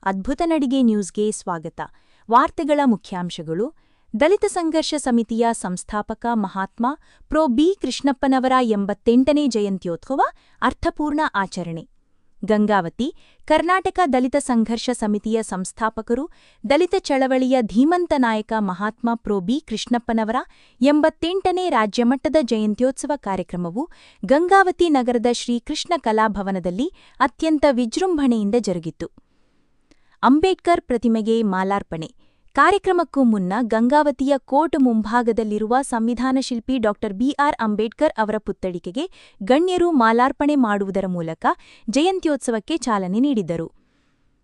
ಅದ್ಭುತ ನಡಿಗೆ ನ್ಯೂಸ್ಗೆ ಸ್ವಾಗತ. ವಾರ್ತೆಗಳ ಮುಖ್ಯಾಂಶಗಳು. ದಲಿತ ಸಂಘರ್ಷ ಸಮಿತಿಯ ಸಂಸ್ಥಾಪಕ ಮಹಾತ್ಮ ಪ್ರೊ ಬಿ ಕೃಷ್ಣಪ್ಪನವರ 88ನೇ ಜಯಂತ್ಯೋತ್ಸವ ಅರ್ಥಪೂರ್ಣ ಆಚರಣೆ. ಗಂಗಾವತಿ. ಕರ್ನಾಟಕ ದಲಿತ ಸಂಘರ್ಷ ಸಮಿತಿಯ ಸಂಸ್ಥಾಪಕರು, ದಲಿತ ಚಳವಳಿಯ ಧೀಮಂತ ನಾಯಕ ಮಹಾತ್ಮ ಪ್ರೊ ಬಿ ಕೃಷ್ಣಪ್ಪನವರ 88ನೇ ರಾಜ್ಯಮಟ್ಟದ ಜಯಂತ್ಯೋತ್ಸವ ಕಾರ್ಯಕ್ರಮವು ಗಂಗಾವತಿ ನಗರದ ಶ್ರೀ ಕೃಷ್ಣ ಕಲಾಭವನದಲ್ಲಿ ಅತ್ಯಂತ ವಿಜೃಂಭಣೆಯಿಂದ ಜರುಗಿತು. ಅಂಬೇಡ್ಕರ್ ಪ್ರತಿಮೆಗೆ ಮಾಲಾರ್ಪಣೆ. ಕಾರ್ಯಕ್ರಮಕ್ಕೂ ಮುನ್ನ ಗಂಗಾವತಿಯ ಕೋರ್ಟ್ ಮುಂಭಾಗದಲ್ಲಿರುವ ಸಂವಿಧಾನ ಶಿಲ್ಪಿ ಡಾ ಬಿ.ಆರ್. ಅಂಬೇಡ್ಕರ್ ಅವರ ಪುತ್ಥಳಿಕೆಗೆ ಗಣ್ಯರು ಮಾಲಾರ್ಪಣೆ ಮಾಡುವುದರ ಮೂಲಕ ಜಯಂತ್ಯೋತ್ಸವಕ್ಕೆ ಚಾಲನೆ ನೀಡಿದರು.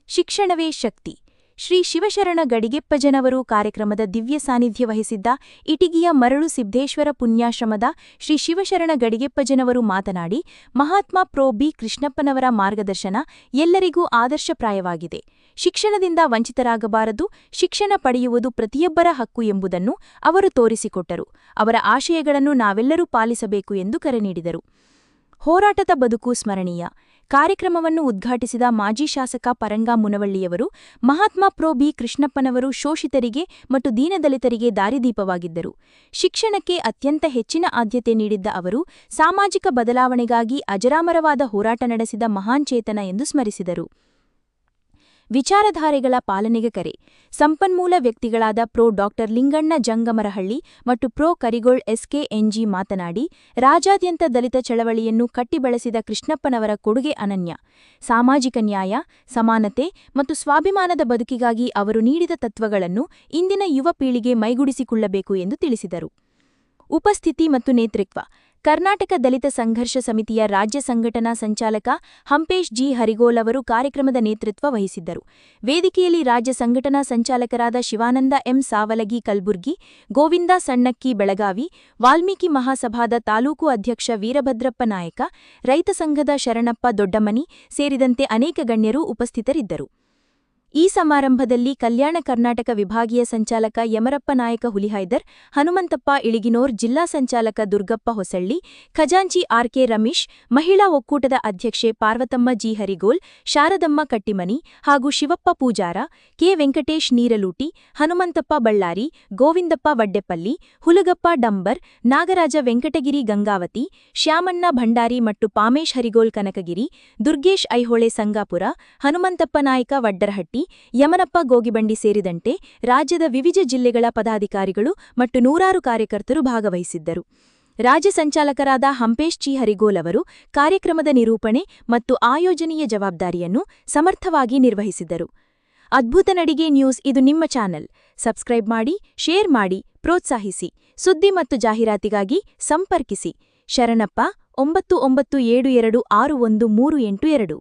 ಶಿಕ್ಷಣವೇ ಶಕ್ತಿ. ಶ್ರೀ ಶಿವಶರಣ ಗಡಿಗೆಪ್ಪಜ್ಜನವರು ಕಾರ್ಯಕ್ರಮದ ದಿವ್ಯ ಸಾನ್ನಿಧ್ಯ ವಹಿಸಿದ್ದ ಇಟಗಿಯ ಮರಳು ಸಿದ್ದೇಶ್ವರ ಪುಣ್ಯಾಶ್ರಮದ ಶ್ರೀ ಶಿವಶರಣ ಗಡಿಗೆಪ್ಪಜ್ಜನವರು ಮಾತನಾಡಿ, ಮಹಾತ್ಮ ಪ್ರೊ ಬಿ ಕೃಷ್ಣಪ್ಪನವರ ಮಾರ್ಗದರ್ಶನ ಎಲ್ಲರಿಗೂ ಆದರ್ಶಪ್ರಾಯವಾಗಿದೆ. ಶಿಕ್ಷಣದಿಂದ ವಂಚಿತರಾಗಬಾರದು, ಶಿಕ್ಷಣ ಪಡೆಯುವುದು ಪ್ರತಿಯೊಬ್ಬರ ಹಕ್ಕು ಎಂಬುದನ್ನು ಅವರು ತೋರಿಸಿಕೊಟ್ಟರು. ಅವರ ಆಶಯಗಳನ್ನು ನಾವೆಲ್ಲರೂ ಪಾಲಿಸಬೇಕು ಎಂದು ಕರೆ ನೀಡಿದರು. ಹೋರಾಟದ ಬದುಕು ಸ್ಮರಣೀಯ. ಕಾರ್ಯಕ್ರಮವನ್ನು ಉದ್ಘಾಟಿಸಿದ ಮಾಜಿ ಶಾಸಕ ಪರಂಗ ಮುನವಳ್ಳಿಯವರು, ಮಹಾತ್ಮ ಪ್ರೊ ಬಿ ಕೃಷ್ಣಪ್ಪನವರು ಶೋಷಿತರಿಗೆ ಮತ್ತು ದೀನದಲಿತರಿಗೆ ದಾರಿದೀಪವಾಗಿದ್ದರು. ಶಿಕ್ಷಣಕ್ಕೆ ಅತ್ಯಂತ ಹೆಚ್ಚಿನ ಆದ್ಯತೆ ನೀಡಿದ್ದ ಅವರು ಸಾಮಾಜಿಕ ಬದಲಾವಣೆಗಾಗಿ ಅಜರಾಮರವಾದ ಹೋರಾಟ ನಡೆಸಿದ ಮಹಾನ್ ಚೇತನ ಎಂದು ಸ್ಮರಿಸಿದರು. ವಿಚಾರಧಾರೆಗಳ ಪಾಲನೆಗೆ ಕರೆ. ಸಂಪನ್ಮೂಲ ವ್ಯಕ್ತಿಗಳಾದ ಪ್ರೊ ಡಾ ಲಿಂಗಣ್ಣ ಜಂಗಮರಹಳ್ಳಿ ಮತ್ತು ಪ್ರೊ ಕರಿಗೋಳ್ ಎಸ್.ಕೆ.ಎನ್.ಜಿ. ಮಾತನಾಡಿ, ರಾಜ್ಯಾದ್ಯಂತ ದಲಿತ ಚಳವಳಿಯನ್ನು ಕಟ್ಟಿಬೆಳೆಸಿದ ಕೃಷ್ಣಪ್ಪನವರ ಕೊಡುಗೆ ಅನನ್ಯ. ಸಾಮಾಜಿಕ ನ್ಯಾಯ, ಸಮಾನತೆ ಮತ್ತು ಸ್ವಾಭಿಮಾನದ ಬದುಕಿಗಾಗಿ ಅವರು ನೀಡಿದ ತತ್ವಗಳನ್ನು ಇಂದಿನ ಯುವ ಪೀಳಿಗೆ ಮೈಗೂಡಿಸಿಕೊಳ್ಳಬೇಕು ಎಂದು ತಿಳಿಸಿದರು. ಉಪಸ್ಥಿತಿ ಮತ್ತು ನೇತೃತ್ವ. ಕರ್ನಾಟಕ ದಲಿತ ಸಂಘರ್ಷ ಸಮಿತಿಯ ರಾಜ್ಯ ಸಂಘಟನಾ ಸಂಚಾಲಕ ಹಂಪೇಶ್ ಜಿ. ಹರಿಗೋಲ್ ಅವರು ಕಾರ್ಯಕ್ರಮದ ನೇತೃತ್ವ ವಹಿಸಿದ್ದರು. ವೇದಿಕೆಯಲ್ಲಿ ರಾಜ್ಯ ಸಂಘಟನಾ ಸಂಚಾಲಕರಾದ ಶಿವಾನಂದ ಎಂ. ಸಾವಲಗಿ ಕಲಬುರ್ಗಿ, ಗೋವಿಂದ ಸಣ್ಣಕ್ಕಿ ಬೆಳಗಾವಿ, ವಾಲ್ಮೀಕಿ ಮಹಾಸಭಾದ ತಾಲೂಕು ಅಧ್ಯಕ್ಷ ವೀರಭದ್ರಪ್ಪ ನಾಯಕ, ರೈತ ಸಂಘದ ಶರಣಪ್ಪ ದೊಡ್ಡಮನಿ ಸೇರಿದಂತೆ ಅನೇಕ ಗಣ್ಯರು ಉಪಸ್ಥಿತರಿದ್ದರು. ಈ ಸಮಾರಂಭದಲ್ಲಿ ಕಲ್ಯಾಣ ಕರ್ನಾಟಕ ವಿಭಾಗೀಯ ಸಂಚಾಲಕ ಯಮರಪ್ಪ ನಾಯಕ ಹುಲಿಹೈದರ್, ಹನುಮಂತಪ್ಪ ಇಳಿಗಿನೋರ್, ಜಿಲ್ಲಾ ಸಂಚಾಲಕ ದುರ್ಗಪ್ಪ ಹೊಸಳ್ಳಿ, ಖಜಾಂಚಿ ಆರ್.ಕೆ. ರಮೇಶ್, ಮಹಿಳಾ ಒಕ್ಕೂಟದ ಅಧ್ಯಕ್ಷೆ ಪಾರ್ವತಮ್ಮ ಜಿ. ಹರಿಗೋಲ್, ಶಾರದಮ್ಮ ಕಟ್ಟಿಮನಿ ಹಾಗೂ ಶಿವಪ್ಪ ಪೂಜಾರ, ಕೆ. ವೆಂಕಟೇಶ್ ನೀರಲೂಟಿ, ಹನುಮಂತಪ್ಪ ಬಳ್ಳಾರಿ, ಗೋವಿಂದಪ್ಪ ವಡ್ಡೆಪಲ್ಲಿ, ಹುಲಗಪ್ಪ ಡಂಬರ್, ನಾಗರಾಜ ವೆಂಕಟಗಿರಿ ಗಂಗಾವತಿ, ಶ್ಯಾಮಣ್ಣ ಭಂಡಾರಿ ಮತ್ತು ಪಾಮೇಶ್ ಹರಿಗೋಲ್ ಕನಕಗಿರಿ, ದುರ್ಗೇಶ್ ಐಹೊಳೆ ಸಂಗಾಪುರ, ಹನುಮಂತಪ್ಪ ನಾಯಕ ವಡ್ಡರಹಟ್ಟಿ, ಯಮನಪ್ಪ ಗೋಗಿಬಂಡಿ ಸೇರಿದಂತೆ ರಾಜ್ಯದ ವಿವಿಧ ಜಿಲ್ಲೆಗಳ ಪದಾಧಿಕಾರಿಗಳು ಮತ್ತು ನೂರಾರು ಕಾರ್ಯಕರ್ತರು ಭಾಗವಹಿಸಿದ್ದರು. ರಾಜ್ಯ ಸಂಚಾಲಕರಾದ ಹಂಪೇಶ್ ಜಿ. ಹರಿಗೋಲ್ ಅವರು ಕಾರ್ಯಕ್ರಮದ ನಿರೂಪಣೆ ಮತ್ತು ಆಯೋಜನೆಯ ಜವಾಬ್ದಾರಿಯನ್ನು ಸಮರ್ಥವಾಗಿ ನಿರ್ವಹಿಸಿದರು. ಅದ್ಭುತ ನಡಿಗೆ ನ್ಯೂಸ್ ಇದು ನಿಮ್ಮ ಚಾನೆಲ್. ಸಬ್ಸ್ಕ್ರೈಬ್ ಮಾಡಿ, ಶೇರ್ ಮಾಡಿ, ಪ್ರೋತ್ಸಾಹಿಸಿ. ಸುದ್ದಿ ಮತ್ತು ಜಾಹೀರಾತಿಗಾಗಿ ಸಂಪರ್ಕಿಸಿ ಶರಣಪ್ಪ 9972261382.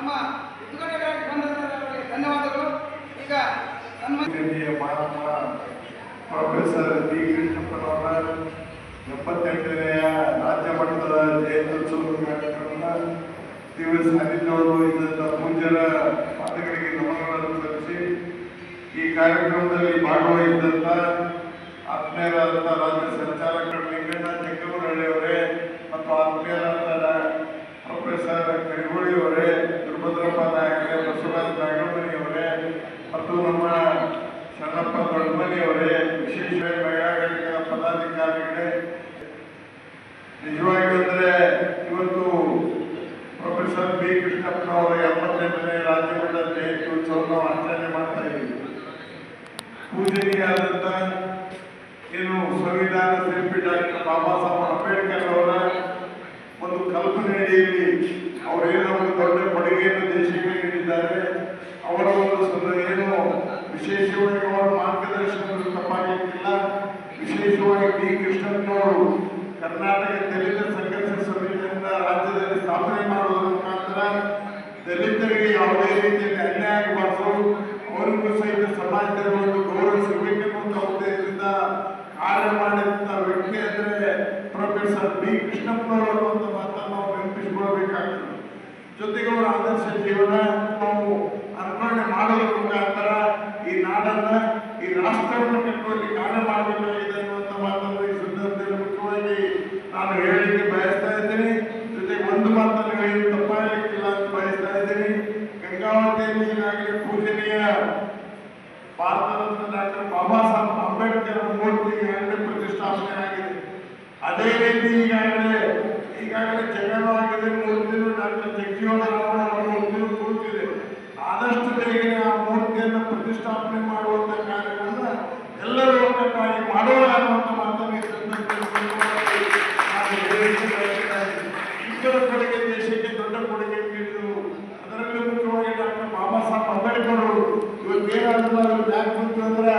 ನಮ್ಮ ಉದ್ಘಾಟನೆಗಾಗಿ ಬಂದವರಿಗೆ ಧನ್ಯವಾದಗಳು. ಈಗ ಸನ್ಮಾನ್ಯ ಮಹಾತ್ಮ ಪ್ರೊಫೆಸರ್ ಬಿ ಕೃಷ್ಣಪ್ಪನವರ 78ನೇ ರಾಜ್ಯ ಮಟ್ಟದ ಜಯಂತ್ಯುತ್ಸವ ಕಾರ್ಯಕ್ರಮದ ಸಾನ್ನಿಧ್ಯವರು ಇದ್ದಂಥ ಪೂಜ್ಯರ ಪಾದಗಳಿಗೆ ನಮನಗಳನ್ನು ಸಲ್ಲಿಸಿ ಈ ಕಾರ್ಯಕ್ರಮದಲ್ಲಿ ಭಾಗವಹಿಸಿದಂಥ ಆತ್ಮೀಯರಾದಂಥ ರಾಜ್ಯ ಸಂಚಾಲಕರು ಲಿಂಗಣ್ಣ ಜಂಗಮರಹಳ್ಳಿ ಅವರೇ ಮತ್ತು ಆತ್ಮೀಯರಾದ ಪ್ರೊಫೆಸರ್ ಕರಿಗೋಳಿ ಅವರೇ, ದುರ್ಭದ್ರಪ್ಪ ನಾಯಕರೇ, ಬಸವರಾಜ ನಾಗಮಣಿ ಅವರೇ ಮತ್ತು ನಮ್ಮ ಶರಣಪ್ಪ ದೊಡ್ಡಮನಿ ಅವರೇ, ವಿಶೇಷ ಮಹಿಳಾ ಘಟಕದ ಪದಾಧಿಕಾರಿಗಳೇ, ನಿಜವಾಗಿ ಅಂದರೆ ಇವತ್ತು ಪ್ರೊಫೆಸರ್ ಬಿ ಕೃಷ್ಣಪ್ಪನವರ 78ನೇ ರಾಜ್ಯ ಮಟ್ಟದ ಜಯಂತಿ ಉತ್ಸವವನ್ನು ಆಚರಣೆ ಮಾಡ್ತಾ ಇದ್ದೀವಿ. ಪೂಜನೀಯಾದಂಥ ಏನು ಸಂವಿಧಾನ ಶಿಲ್ಪಿ ಡಾಕ್ಟರ್ ಬಾಬಾ ಸಾಹೇಬ್ ಅಂಬೇಡ್ಕರ್ ಅವರ ಒಂದು ಕಲ್ಪನೆ ಅಡಿಯಲ್ಲಿ ಅವರೇನೋ ಒಂದು ದೊಡ್ಡ ಕೊಡುಗೆಯನ್ನು ದೇಶಕ್ಕೆ ನೀಡಿದ್ದಾರೆ. ಅವರ ಒಂದು ಏನು ವಿಶೇಷವಾಗಿ ಅವರ ಮಾರ್ಗದರ್ಶನವನ್ನು ತಪ್ಪಾಗಲಿಕ್ಕಿಲ್ಲ. ವಿಶೇಷವಾಗಿ ಬಿ ಕೃಷ್ಣಪ್ಪನವರು ಕರ್ನಾಟಕ ದಲಿತ ಸಂಘರ್ಷ ಸಮಿತಿಯಿಂದ ರಾಜ್ಯದಲ್ಲಿ ಸ್ಥಾಪನೆ ಮಾಡುವುದರ ಮುಖಾಂತರ ದಲಿತರಿಗೆ ಯಾವುದೇ ರೀತಿಯಲ್ಲಿ ಅನ್ಯಾಯ ಆಗಬಾರದು, ಅವರಿಗೂ ಸಹಿತ ಸಮಾಜದಲ್ಲಿ ಒಂದು ಗೌರವ ಸಿಗಬೇಕೆನ್ನುವಂಥ ಉದ್ದೇಶದಿಂದ ಕಾರ್ಯ ಮಾಡಿದಂಥ ವ್ಯಕ್ತಿ ಅಂದರೆ ಪ್ರೊಫೆಸರ್ ಬಿ ಕೃಷ್ಣಪ್ಪನವರು ಅಂತ ಮಾತನ್ನು ನಾವು ನೆನಪಿಸಿಕೊಳ್ಳಬೇಕಾಗ್ತದೆ. ಜೊತೆಗೆ ಅವರ ಆದರ್ಶ ಜೀವನ ನಾವು ಅರ್ಪಣೆ ಮಾಡೋದ್ರ ಮುಖಾಂತರ ಈ ನಾಡನ್ನ, ಈ ರಾಷ್ಟ್ರವನ್ನು ಕಟ್ಟುವಲ್ಲಿ ಕಾರ್ಯ ಮಾಡಬೇಕಾಗಿದೆ ಅನ್ನುವಂಥ ಮಾತನ್ನು ಈ ಸಂದರ್ಭದಲ್ಲಿ ಮುಖ್ಯವಾಗಿ ನಾನು ಹೇಳಲಿಕ್ಕೆ ಬಯಸ್ತಾ ಇದ್ದೀನಿ. ಜೊತೆಗೆ ಒಂದು ಮಾತನ್ನು ಹೇಳಿ ತಪ್ಪಾಗಲಿಕ್ಕಿಲ್ಲ ಅಂತ ಬಯಸ್ತಾ ಇದ್ದೀನಿ. ಗಂಗಾವತಿಯಲ್ಲಿ ಈಗಾಗಲೇ ಪೂಜನೀಯ ಭಾರತ ರತ್ನ ಡಾಕ್ಟರ್ ಬಾಬಾ ಸಾಹೇಬ್ ಅಂಬೇಡ್ಕರ್ ಮೂರ್ತಿ ಈಗಾಗಲೇ ಪ್ರತಿಷ್ಠಾಪನೆ ಆಗಿದೆ. ಅದೇ ರೀತಿ ಈಗಾಗಲೇ ಜಗವಾಗಿದೆ ಮೂರ್ತಿಯು ಡಾಕ್ಟರ್ ಜಗಜೀವನರಾವ್ ಅವರ ಮೂರ್ತಿಯು ಕೂತಿದೆ. ಆದಷ್ಟು ಬೇಗನೆ ಆ ಮೂರ್ತಿಯನ್ನು ಪ್ರತಿಷ್ಠಾಪನೆ ಮಾಡುವಂಥ ಕಾರ್ಯವನ್ನು ಎಲ್ಲರೂ ಒಗ್ಗಟ್ಟಾಗಿ ಮಾಡೋಣ ಅನ್ನುವಂಥ ಮಾತನ್ನು ಇತರ ಕೊಡುಗೆ ದೇಶಕ್ಕೆ ದೊಡ್ಡ ಕೊಡುಗೆ ನೀಡಿದರು. ಅದರಲ್ಲಿ ಮುಖ್ಯವಾಗಿ ಡಾಕ್ಟರ್ ಬಾಬಾ ಸಾಹೇಬ್ ಅಂಬೇಡ್ಕರ್ ಇವತ್ತೇನಾದರೂ ಯಾಕೆ ಬಂತು ಅಂದ್ರೆ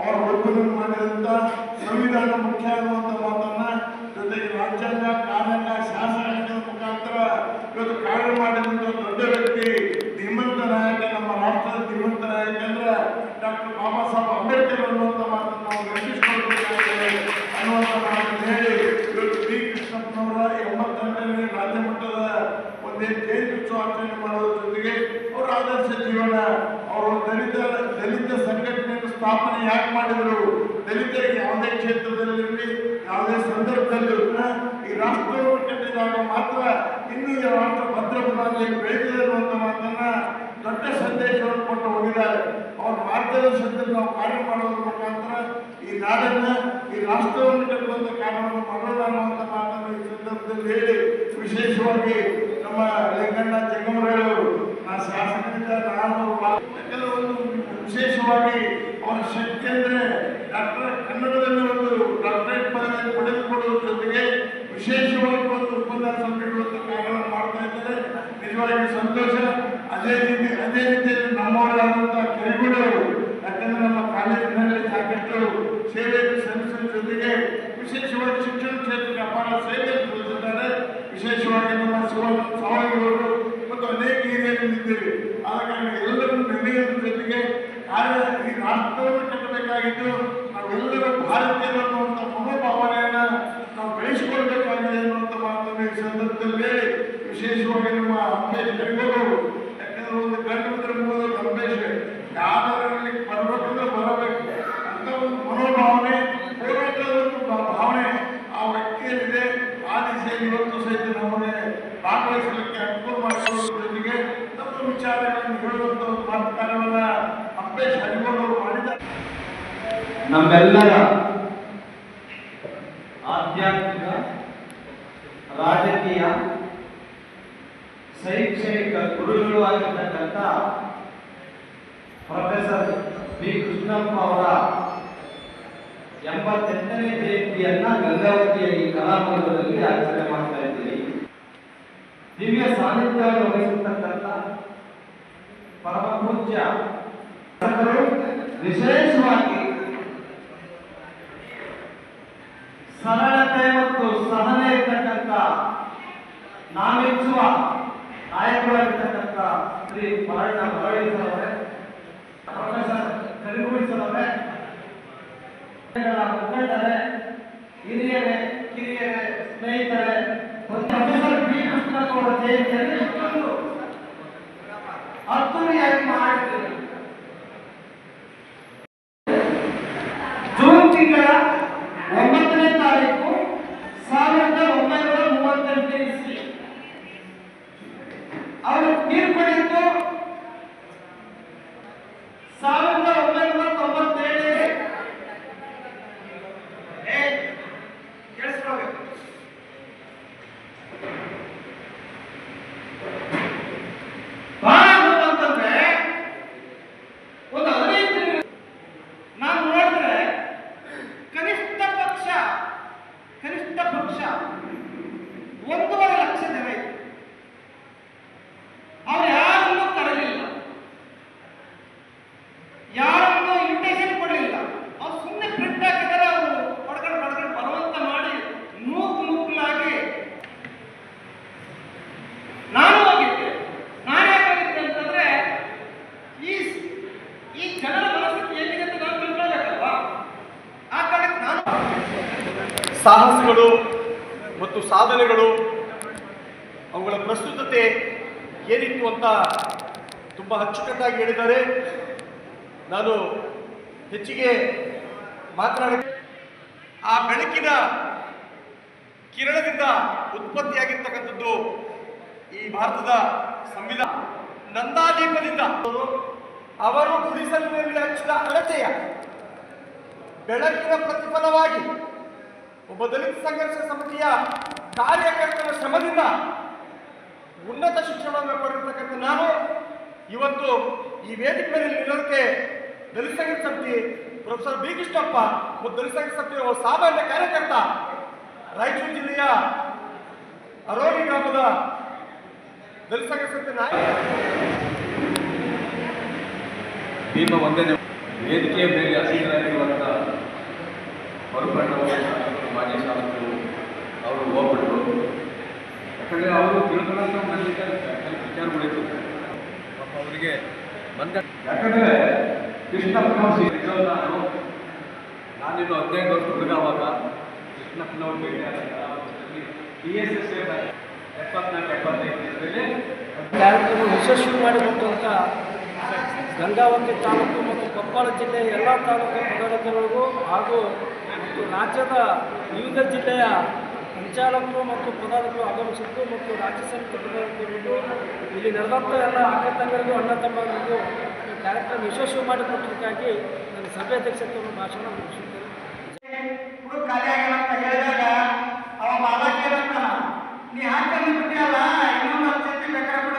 ಅವ್ರ ಒಪ್ಪಂದ ಮಾಡಿದಂಥ ಸಂವಿಧಾನ ಮುಖ್ಯ ಅನ್ನುವಂಥ ಮಾತನ್ನ, ಜೊತೆಗೆ ರಾಜ್ಯಾಂಗ, ಕಾರ್ಯಾಂಗ, ಶಾಸಕಾಂಗದ ಮುಖಾಂತರ ಇವತ್ತು ಕಾರ್ಯ ಮಾಡಿದಂಥ ದೊಡ್ಡ ವ್ಯಕ್ತಿ, ಧೀಮಂತ ನಾಯಕ, ನಮ್ಮ ರಾಷ್ಟ್ರದ ಧೀಮಂತ ನಾಯಕ ಅಂದ್ರೆ ಡಾಕ್ಟರ್ ಬಾಬಾ ಸಾಹೇಬ್ ಅಂಬೇಡ್ಕರ್ ಅನ್ನುವಂಥ ಮಾತನ್ನು ನಾವು ನೆನಪಿಸಿಕೊಳ್ಬೇಕಾಗಿದೆ ಅನ್ನುವಂಥ ಮಾತನ್ನು ಹೇಳಿ ಇವತ್ತು ಬಿ ಕೃಷ್ಣಪ್ಪನವರ 78ನೇ ರಾಜ್ಯ ಮಟ್ಟದ ಒಂದೇ ಜಯಂತಿ ಉತ್ಸವ ಆಚರಣೆ ಮಾಡೋದ್ರ ಜೊತೆಗೆ ಅವರ ಆದರ್ಶ ಜೀವನ, ಅವರು ದಲಿತ ಸಂಘಟನೆಯನ್ನು ಸ್ಥಾಪನೆ ಯಾಕೆ ಮಾಡಿದರು, ದಲಿತರಿಗೆ ಯಾವುದೇ ಕ್ಷೇತ್ರದಲ್ಲಿರಲಿ ಯಾವುದೇ ಸಂದರ್ಭದಲ್ಲೂ ಈ ರಾಷ್ಟ್ರವನ್ನು ಕಟ್ಟಿದಾಗ ಮಾತ್ರ ಇನ್ನೂ ಈ ರಾಷ್ಟ್ರ ಭದ್ರ ಬುನಾದಿಯಲ್ಲಿ ಬೆಳೆದಿದೆ ಅನ್ನುವಂಥ ಮಾತನ್ನ ದೊಡ್ಡ ಸಂದೇಶವನ್ನು ಕೊಟ್ಟು ಹೋಗಿದ್ದಾರೆ. ಅವರ ಮಾರ್ಗದರ್ಶನದಲ್ಲಿ ನಾವು ಕಾರ್ಯ ಮಾಡೋದ್ರ ಮುಖಾಂತರ ಈ ನಾಡನ್ನ, ಈ ರಾಷ್ಟ್ರವನ್ನು ಕಟ್ಟುವಂಥ ಕಾರ್ಯವನ್ನು ಮಾಡೋಣ ಅನ್ನುವಂಥ ಮಾತನ್ನು ಈ ಸಂದರ್ಭದಲ್ಲಿ ಹೇಳಿ, ವಿಶೇಷವಾಗಿ ನಮ್ಮ ಲಿಂಗಣ್ಣ ಜಂಗಮರಹಳ್ಳಿ ಅವರು, ಶಾಸಕರಿಂದ ನಾನು ಒಂದು ವಿಶೇಷವಾಗಿ ಅವರ ಶಕ್ತಿ ಅಂದರೆ ಕನ್ನಡದಲ್ಲಿ ಒಂದು ಡಾಕ್ಟರೇಟ್ ಪದವಿ ಪಡೆದುಕೊಳ್ಳುವುದರ ಜೊತೆಗೆ ವಿಶೇಷವಾಗಿ ಒಂದು ಉಪನ್ಯಾಸ ನೀಡುವಂಥ ಕಾರ್ಯವನ್ನು ಮಾಡ್ತಾ ಇದ್ದಾರೆ. ನಿಜವಾಗಿ ಸಂತೋಷ. ಅದೇ ರೀತಿಯಲ್ಲಿ ನಮ್ಮವರಾದಂಥ ಕರಿಗೋಳಿ ಅವರು, ಯಾಕಂದ್ರೆ ನಮ್ಮ ಕಾಲೇಜಿನಲ್ಲಿ ಸಾಕಷ್ಟು ಸೇವೆಯನ್ನು ಸಲ್ಲಿಸುವ ಜೊತೆಗೆ ವಿಶೇಷವಾಗಿ ಶಿಕ್ಷಣ ಕ್ಷೇತ್ರಕ್ಕೆ ಅಪಾರ ಸೇವೆಯನ್ನು ಸಲ್ಲಿಸಿದ್ದಾರೆ. ವಿಶೇಷವಾಗಿ ನಮ್ಮ ಸಾವಯವರು ಮತ್ತು ಅನೇಕ ಹಿರಿಯರಿದ್ದೀರಿ. ಆದ ಕಾರಣ ಎಲ್ಲರನ್ನು ನೆನೆಯುವುದರ ಜೊತೆಗೆ ಈ ರಾಷ್ಟ್ರವನ್ನು ಕಟ್ಟಬೇಕಾಗಿದ್ದು ನಾವೆಲ್ಲರೂ ಭಾರತೀಯರು ಅನ್ನುವಂಥ ಮನೋಭಾವನೆಯನ್ನು ನಾವು ಬೆಳೆಸಿಕೊಳ್ಬೇಕಾಗಿದೆ ಅನ್ನುವಂಥ ಮಾತನ್ನು ಈ ಸಂದರ್ಭದಲ್ಲಿ ವಿಶೇಷವಾಗಿ ನಮ್ಮ ಅಂಬೇಶ್ ಕರಿಗೋಳು, ಯಾಕಂದ್ರೆ ಒಂದು ಗಂಡು ಅಂಬೇಶ್ ಯಾವ್ದರಲ್ಲಿ ಬರಬೇಕಂದ್ರೆ ಬರಬೇಕು ಅಂತ ಒಂದು ಮನೋಭಾವನೆ, ಹೋರಾಟದ ಒಂದು ಭಾವನೆ ಆ ವ್ಯಕ್ತಿಯಲ್ಲಿದೆ. ಆ ದಿಸೆಯಲ್ಲಿ ಇವತ್ತು ಸಹಿತ ನಮಗೆ ಭಾಗವಹಿಸಲಿಕ್ಕೆ ಅನುಕೂಲ ಮಾಡಿಕೊಳ್ಳುವ ಜೊತೆಗೆ ನಮ್ಮ ವಿಚಾರಗಳನ್ನು ಹೇಳುವಂಥ ಒಂದು ಕಾರ್ಯವನ್ನು ಅಂಬೇಶ್ ಹರಿಗೋಳವರು ಮಾಡಿದ್ದಾರೆ. ನಮ್ಮೆಲ್ಲರ ಆಧ್ಯಾತ್ಮಿಕ, ರಾಜಕೀಯ, ಶೈಕ್ಷಣಿಕ ಗುರುಗಳು ಆಗಿರ್ತಕ್ಕಂಥ ಪ್ರೊಫೆಸರ್ ಬಿ ಕೃಷ್ಣಪ್ಪ ಅವರ 78ನೇ ಜಯಂತಿಯನ್ನ ಗಂಗಾವತಿಯ ಈ ಕಲಾಮಂದಿರದಲ್ಲಿ ಆಚರಣೆ ಮಾಡ್ತಾ ಇದ್ದೀವಿ. ದಿವ್ಯ ಸಾನ್ನಿಧ್ಯವನ್ನು ವಹಿಸತಕ್ಕಂಥ ಪರಮ ಪೂಜ್ಯ ವಿಶೇಷವಾಗಿ ಸರಳತೆ ಮತ್ತು ಸಹನೆ ಇರ್ತಕ್ಕಂಥ ನಾಮೆಚ್ಚುವ ನಾಯಕರಾಗಿರ್ತಕ್ಕಂಥ ಆಗಿರ್ತಕ್ಕಂಥ ಶ್ರೀ ಮರಣ್ಣ ಮರಳಿ ಸರ್ ಅವರೇ, ಪ್ರೊಫೆಸರ್ ಕರಿಗೂಳಿ ಸರ್ ಅವರೇ, ಮುಖಂಡರೇ, ಹಿರಿಯರೇ, ಕಿರಿಯರೇ, ಸ್ನೇಹಿತರೆ, ಪ್ರೊಫೆಸರ್ ಬಿ ಕೃಷ್ಣಗೌಡ ಜಯಂತಿಯಲ್ಲಿ ಇಷ್ಟೊಂದು ಅದ್ದೂರಿಯಾಗಿ ಮಾಡಿದ್ದೀರಿ. ಜೂನ್ ತಿಂಗಳ 9ನೇ ತಾರೀಕು 1938 ಇಸ್ವಿ ಅವರು ತೀರ್ಪಡಿದ್ದು 1997. ಕೇಳಿಸ್ಕೊಳ್ಬೇಕು. ಬಹಳ ಅಂತಂದ್ರೆ ಒಂದು 15 ನಾನು ನೋಡಿದ್ರೆ ಕನಿಷ್ಠ ಪಕ್ಷ 1.5 ಲಕ್ಷ ಜನ ಇತ್ತು. ಅವ್ರು ಯಾರನ್ನೂ ಕರೆಯಲಿಲ್ಲ, ಯಾರನ್ನೂ ಇನ್ವಿಟೇಷನ್ ಕೊಡಲಿಲ್ಲ. ಅವ್ರು ಸುಮ್ಮನೆ ಪ್ರಿಂಟ್ ಹಾಕಿದರೆ ಅವರು ಹೊಡ್ಕೊಂಡು ಬರುವಂತ ಮಾಡಿ ನೂಕುಲಾಗಿ ನಾನು ಹೋಗಿದ್ದೆ. ನಾನು ಯಾಕೆ ಹೋಗಿದ್ದೆ ಅಂತಂದ್ರೆ ಈ ಜನರ ಮನಸ್ಥಿತಿ ಹೇಗಿದೆ ಅಂತ ನಾನು ತಿಳ್ಕೊಳ್ಬೇಕಲ್ವಾ. ಆ ಕಾರಣಕ್ಕೆ ನಾನು ಸಾಹಸಗಳು ಮತ್ತು ಸಾಧನೆಗಳು ಅವುಗಳ ಪ್ರಸ್ತುತತೆ ಏನಿತ್ತು ಅಂತ ತುಂಬ ಅಚ್ಚುಕಟ್ಟಾಗಿ ಹೇಳಿದ್ದಾರೆ. ನಾನು ಹೆಚ್ಚಿಗೆ ಮಾತನಾಡಿ ಆ ಬೆಳಕಿನ ಕಿರಣದಿಂದ ಉತ್ಪತ್ತಿಯಾಗಿರ್ತಕ್ಕಂಥದ್ದು ಈ ಭಾರತದ ಸಂವಿಧಾನ. ನಂದಾದೀಪದಿಂದ ಅವರು ಗುಡಿಸಲಿನಲ್ಲಿ ಹಚ್ಚಿದ ಅಳತೆಯ ಬೆಳಕಿನ ಪ್ರತಿಫಲವಾಗಿ ಒಬ್ಬ ದಲಿತ ಸಂಘರ್ಷ ಸಮಿತಿಯ ಕಾರ್ಯಕರ್ತರ ಶ್ರಮದಿಂದ ಉನ್ನತ ಶಿಕ್ಷಣವನ್ನು ಪಡೆದಿರ್ತಕ್ಕಂಥ ನಾನು ಇವತ್ತು ಈ ವೇದಿಕೆ ಮೇಲೆ ನಿಲ್ಲೋದಕ್ಕೆ ದಲಿತ ಸಂಘರ್ಷ ಸಮಿತಿ ಪ್ರೊಫೆಸರ್ ಬಿ ಕೃಷ್ಣಪ್ಪ ಮತ್ತು ದಲಿತ ಸಂಘರ್ಷ ಸಮಿತಿಯ ಸಾಮಾನ್ಯ ಕಾರ್ಯಕರ್ತ ರಾಯಚೂರು ಜಿಲ್ಲೆಯ ಅರೋಲಿ ಗ್ರಾಮದ ದಲಿತ ಸಂಘರ್ಷ ಸಮಿತಿ ನಾಯಕ ದೀಪ ಒಂದನೇ ವೇದಿಕೆಯ ಮೇಲೆ ಹಸಿರಾಗಿರುವಂಥ ಮರುಕಂಡವರು ಮಾಜಿ ಶಾಸಕರು ಅವರು ಹೋಗ್ಬಿಟ್ರು. ಯಾಕಂದರೆ ಅವರು ತಿಳ್ಕೊಳ್ಳೋಂಥ ನನ್ನ ವಿಚಾರಗಳಿತ್ತು. ಪಾಪ ಅವರಿಗೆ ಬಂದ ಯಾಕಂದರೆ ಕೃಷ್ಣಪ್ಪನವ್ರು ನಾನಿನ್ನು 15 ವರ್ಷ ಹುಡುಗವಾಗ ಕೃಷ್ಣಪ್ಪನವ್ರು ಭೇಟಿ PSS 74-75 ಕಾರ್ಯಕ್ರಮ ಯಶಸ್ವಿ ಮಾಡಿಕೊಟ್ಟಂಥ ಗಂಗಾವತಿ ತಾಲೂಕು ಮತ್ತು ಕೊಪ್ಪಳ ಜಿಲ್ಲೆಯ ಎಲ್ಲ ತಾಲೂಕು ಪದಾಧಿಕಾರಿಗಳಿಗೂ ಹಾಗೂ ಮತ್ತು ರಾಜ್ಯದ ವಿವಿಧ ಜಿಲ್ಲೆಯ ಸಂಚಾಲಕರು ಮತ್ತು ಪದಾಧಿಕಾರಿಗಳು ಆಗಮಿಸಿದ್ದು ಮತ್ತು ರಾಜ್ಯ ಸಮಿತಿ ಪದಾಧಿಕಾರಿಗಳು ಇಲ್ಲಿ ನಡೆದಂಥ ಎಲ್ಲ ಅಕ್ಕ ತಂಗರಿಗೂ ಅಣ್ಣ ತಮ್ಮರಿಗೂ ಈ ಕಾರ್ಯಕ್ರಮ ಯಶಸ್ವಿ ಮಾಡಿಕೊಟ್ಟದಕ್ಕಾಗಿ ನನ್ನ ಸಭೆ ಅಧ್ಯಕ್ಷತೆಯನ್ನು ಭಾಷಣ ಮುಗಿಸುತ್ತೇನೆ. ಖಾಲಿಯಾಗಿಲ್ಲ ಅಂತ ಹೇಳಿದಾಗ ಅವ ಮಾಲಕ್ ಏನಂತಾನ, ನೀ ಹಾಕಂದು ಬಿಟ್ಟಿಯಲ್ಲ ಇನ್ನೊಂದು 10 ಬೇಕಾದ್ರೆ